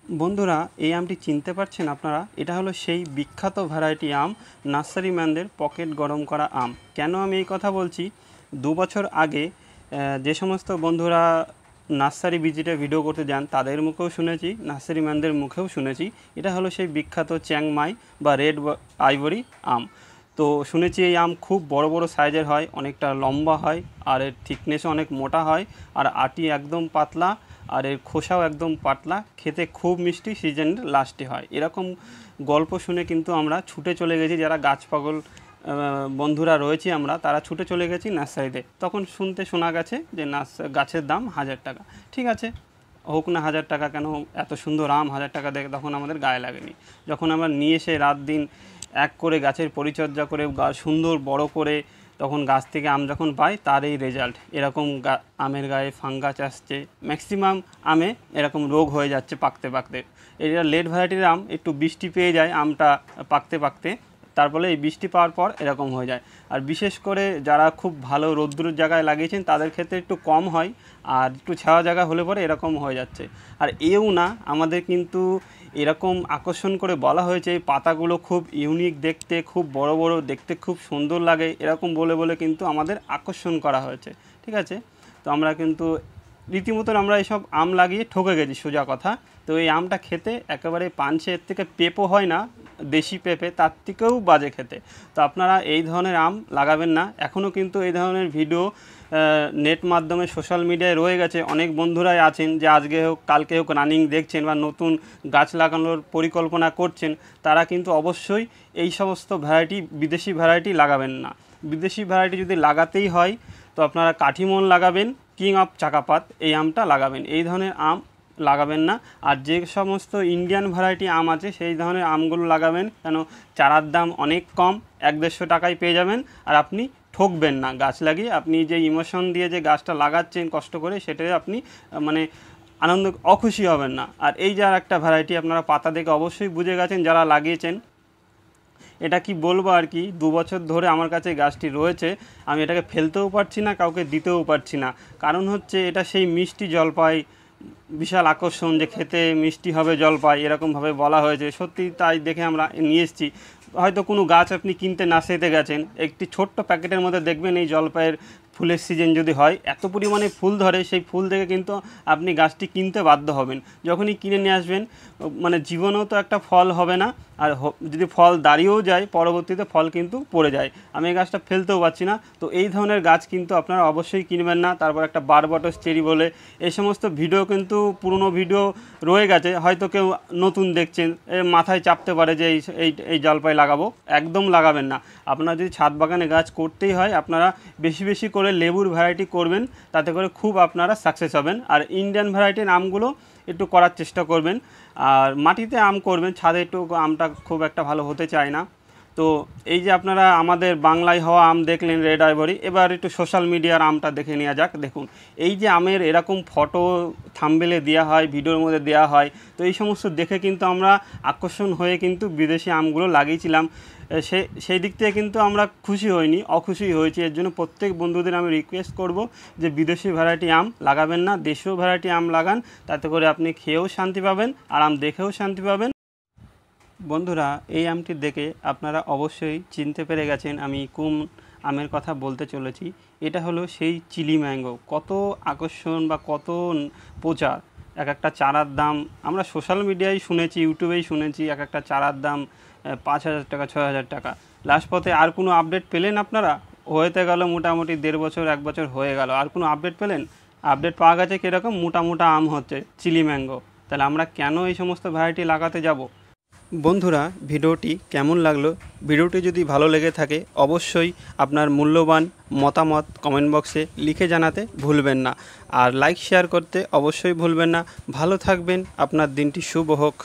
বন্ধুরা, এই আমটি চিনতে পারছেন আপনারা? এটা হলো সেই বিখ্যাত ভ্যারাইটি আম, নার্সারি ম্যানদের পকেট গরম করা আম। কেন আমি এই কথা বলছি? 2 বছর আগে যে সমস্ত বন্ধুরা নার্সারি ভিজিটে ভিডিও করতে যান তাদের মুখেও শুনেছি, নার্সারি ম্যানদের মুখেও শুনেছি। এটা হলো সেই বিখ্যাত চ্যাংমাই বা রেড আইভরি আম। তো শুনেছি এই আম খুব বড় বড় সাইজের হয়, অনেকটা লম্বা হয়, আর এর থিকনেসও অনেক মোটা হয়, আর আটি একদম পাতলা, আর এর খোসাও একদম পাতলা, খেতে খুব মিষ্টি, সিজনের লাস্টে হয়। এরকম গল্প শুনে কিন্তু আমরা ছুটে চলে গেছি, যারা গাছ পাগল বন্ধুরা রয়েছি আমরা, তারা ছুটে চলে গেছি নার্সারিতে। তখন শোনা গেছে যে গাছের দাম 1000 টাকা। ঠিক আছে, হোক না 1000 টাকা, কেন এত সুন্দর আম 1000 টাকা দেখে তখন আমাদের গায়ে লাগেনি। যখন আমরা নিয়ে এসে রাত দিন এক করে গাছের পরিচর্যা করে সুন্দর বড় করে তখন গাছ থেকে আম যখন পাই, তার এই রেজাল্ট এরকম। আমের গায়ে ফাঙ্গাস আসছে, ম্যাক্সিমাম আমে এরকম রোগ হয়ে যাচ্ছে পাকতে পাকতে। এটা লেট ভ্যারাইটির আম, একটু বৃষ্টি পেয়ে যায় আমটা পাকতে পাকতে, তারপরে এই বৃষ্টি পাওয়ার পর এরকম হয়ে যায়। আর বিশেষ করে যারা খুব ভালো রৌদ্রের জায়গায় লাগিয়েছেন তাদের ক্ষেত্রে একটু কম হয়, আর একটু ছাওয়া জায়গা হলে পরে এরকম হয়ে যাচ্ছে। আর এও না, আমাদের কিন্তু এরকম আকর্ষণ করে বলা হয়েছে এই পাতাগুলো খুব ইউনিক দেখতে, খুব বড় বড় দেখতে, খুব সুন্দর লাগে, এরকম বলে বলে কিন্তু আমাদের আকর্ষণ করা হয়েছে। ঠিক আছে, তো আমরা কিন্তু রীতিমতন আমরা এইসব আম লাগিয়ে ঠকে গেছি, সোজা কথা। তো এই আমটা খেতে একেবারে পানছে, এর থেকে পেঁপো হয় না, দেশি পেঁপে, তার থেকেও বাজে খেতে। তো আপনারা এই ধরনের আম লাগাবেন না। এখনও কিন্তু এই ধরনের ভিডিও নেট মাধ্যমে সোশ্যাল মিডিয়ায় রয়ে গেছে। অনেক বন্ধুরাই আছেন যে আজকে হোক কালকে হোক রানিং দেখছেন বা নতুন গাছ লাগানোর পরিকল্পনা করছেন, তারা কিন্তু অবশ্যই এই সমস্ত ভ্যারাইটি, বিদেশি ভ্যারাইটি লাগাবেন না। বিদেশি ভ্যারাইটি যদি লাগাতেই হয় তো আপনারা কাঠিমন লাগাবেন, কিং অফ চাকাপাত এই আমটা লাগাবেন, এই ধরনের আম লাগাবেন না। আর যে সমস্ত ইন্ডিয়ান ভ্যারাইটি আম আছে সেই ধরনের আমগুলো লাগাবেন, কেন চারার দাম অনেক কম, 100-150 টাকায় পেয়ে যাবেন। আর আপনি ঠকবেন না গাছ লাগিয়ে, আপনি যে ইমোশন দিয়ে যে গাছটা লাগাচ্ছেন কষ্ট করে, সেটাই আপনি মানে আনন্দ অখুশি হবেন না। আর এই যে আর একটা ভ্যারাইটি, আপনারা পাতা দেখে অবশ্যই বুঝে গেছেন যারা লাগিয়েছেন। এটা কি বলবো আর কি, 2 বছর ধরে আমার কাছে গাছটি রয়েছে, আমি এটাকে ফেলতেও পারছি না, কাউকে দিতেও পারছি না। কারণ হচ্ছে এটা সেই মিষ্টি জলপাই, বিশাল আকর্ষণ, যে খেতে মিষ্টি হবে জলপাই, এরকমভাবে বলা হয়েছে। সত্যি তাই দেখে আমরা নিয়ে এসেছি। হয়তো কোনো গাছ আপনি কিনতে নার্সারিতে গেছেন, একটি ছোট্ট প্যাকেটের মধ্যে দেখবেন এই জলপাইয়ের ফুলের সিজন যদি হয়, এত পরিমাণে ফুল ধরে, সেই ফুল থেকে কিন্তু আপনি গাছটি কিনতে বাধ্য হবেন। যখনই কিনে নিয়ে আসবেন, মানে জীবনেও তো একটা ফল হবে না, আর যদি ফল দাঁড়িয়েও যায় পরবর্তীতে ফল কিন্তু পড়ে যায়। আমি এই গাছটা ফেলতেও পারছি না। তো এই ধরনের গাছ কিন্তু আপনারা অবশ্যই কিনবেন না। তারপর একটা বারবটস চেরি বলে, এই সমস্ত ভিডিও কিন্তু পুরনো ভিডিও রয়ে গেছে, হয়তো কেউ নতুন দেখছেন, মাথায় চাপতে পারে যে এই এই জলপাই লাগাবো। একদম লাগাবেন না। আপনারা যদি ছাদ বাগানে গাছ করতেই হয়, আপনারা বেশি বেশি করে লেবুর ভ্যারাইটি করবেন, তাতে করে খুব আপনারা সাকসেস হবেন। আর ইন্ডিয়ান ভ্যারাইটির আমগুলো একটু করার চেষ্টা করবেন। আর মাটিতে আম করবেন, ছাদে একটু আমটা খুব একটা ভালো হতে চায় না। তো এই যে আপনারা আমাদের বাংলায় হওয়া আম দেখলেন রেড আইভরি, এবার একটু সোশ্যাল মিডিয়ার আমটা দেখে নেওয়া যাক। দেখুন, এই যে আমের এরকম ফটো থাম্বনেলে দেওয়া হয়, ভিডিওর মধ্যে দেওয়া হয়, তো এই সমস্ত দেখে কিন্তু আমরা আকর্ষণ হয়ে কিন্তু বিদেশি আমগুলো লাগিয়েছিলাম। সেই দিক থেকে কিন্তু আমরা খুশি হইনি, অখুশি হয়েছি। এর জন্য প্রত্যেক বন্ধুদের আমি রিকোয়েস্ট করব যে বিদেশি ভ্যারাইটি আম লাগাবেন না, দেশীয় ভ্যারাইটি আম লাগান, তাতে করে আপনি খেয়েও শান্তি পাবেন আর আম দেখেও শান্তি পাবেন। বন্ধুরা, এই আমটি দেখে আপনারা অবশ্যই চিনতে পেরে গেছেন আমি কোন আমের কথা বলতে চলেছি। এটা হলো সেই চিলি ম্যাঙ্গো। কত আকর্ষণ বা কত প্রচার! এক একটা চারার দাম আমরা সোশ্যাল মিডিয়ায় শুনেছি, ইউটিউবেই শুনেছি, এক একটা চারার দাম 5000 টাকা, 6000 টাকা। লাস্ট পথে আর কোনো আপডেট পেলেন আপনারা? হতে গেল মোটামুটি 1.5 বছর, 1 বছর হয়ে গেল, আর কোনো আপডেট পেলেন? আপডেট পাওয়া গেছে কীরকম মোটা মোটা আম হচ্ছে, চিলি ম্যাঙ্গো। তাহলে আমরা কেন এই সমস্ত ভ্যারাইটি লাগাতে যাব? বন্ধুরা, ভিডিওটি কেমন লাগলো? ভিডিওটি যদি ভালো লেগে থাকে অবশ্যই আপনার মূল্যবান মতামত কমেন্ট বক্সে লিখে জানাতে ভুলবেন না। আর লাইক শেয়ার করতে অবশ্যই ভুলবেন না। ভালো থাকবেন, আপনার দিনটি শুভ হোক।